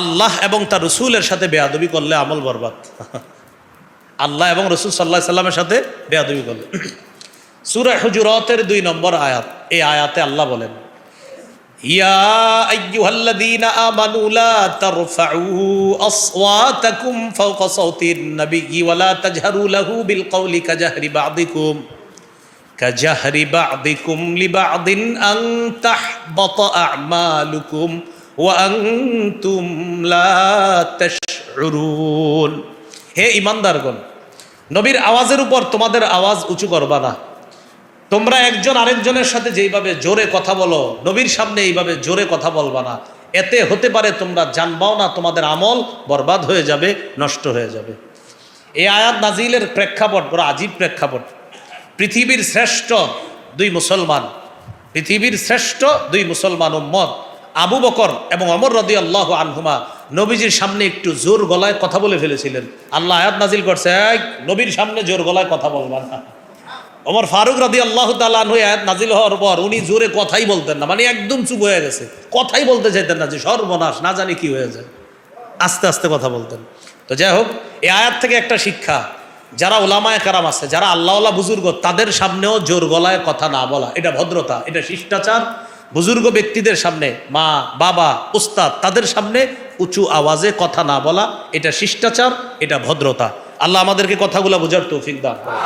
আল্লাহ এবং তার রসুলের সাথে বেয়াদবি করলে আমল বরবাদ। আল্লাহ এবং রসুল সাল্লাল্লাহু আলাইহি সাল্লামের সাথে বেয়াদবি করলে। সূরা হুজুরাতের 2 নম্বর আয়াত, এই আয়াতে আল্লাহ বলেন, ইয়া আইয়ুহাল্লাযীনা আমানু লা তারফাউ আসওয়াতাকুম ফাওকা সাওতিন নাবিয়্যি ওয়া লা তাজহারু লাহু বিল কওলি কাজাহরি বা'দিকুম লিবা'দিন আন তাহবাতা আ'মালুকুম ওয়া আনতুম লা তাশউরুন। হে ঈমানদারগণ, নবীর আওয়াজের উপর তোমাদের আওয়াজ উঁচু করবা না। তোমরা একজন আরেকজনের সাথে যেইভাবে জোরে কথা বলো, নবীর সামনে এইভাবে জোরে কথা বলবা না। এতে হতে পারে তোমরা জানবাও না, তোমাদের আমল বরবাদ হয়ে যাবে, নষ্ট হয়ে যাবে। এই আয়াত নাজিলের প্রেক্ষাপট বড় আজীব প্রেক্ষাপট। পৃথিবীর শ্রেষ্ঠ 2 মুসলমান, পৃথিবীর শ্রেষ্ঠ 2 মুসলমান উম্মত আবু বকর এবং ওমর রাদিয়াল্লাহু আনহুমা নবীজির সামনে একটু জোর গলায় কথা বলে ফেলেছিলেন। আল্লাহ আয়াত নাজিল করছে, নবীর সামনে জোর গলায় কথা বলবা না। ওমর ফারুক রাদিয়াল্লাহু তাআলা আনহু আয়াত নাজিল হওয়ার পর উনি জোরে কথাই বলতেন না, মানে একদম চুপ হয়ে গেছে, কথাই বলতে চাইতেন না, যে সর্বনাশ, না জানি কি হয়ে যায়, আস্তে আস্তে কথা বলতেন। তো যাই হোক, এই আয়াত থেকে একটা শিক্ষা, যারা ওলামায়ে কেরাম আছে, যারা আল্লাহওয়ালা বুজুর্গ, তাদের সামনেও জোর গলায় কথা না বলা, এটা ভদ্রতা, এটা শিষ্টাচার। বুজুর্গ ব্যক্তিদের সামনে, মা বাবা উস্তাদ, তাদের সামনে উঁচু আওয়াজে কথা না বলা, এটা শিষ্টাচার, এটা ভদ্রতা। আল্লাহ আমাদেরকে কথাগুলো বোঝার তৌফিক দান করেন।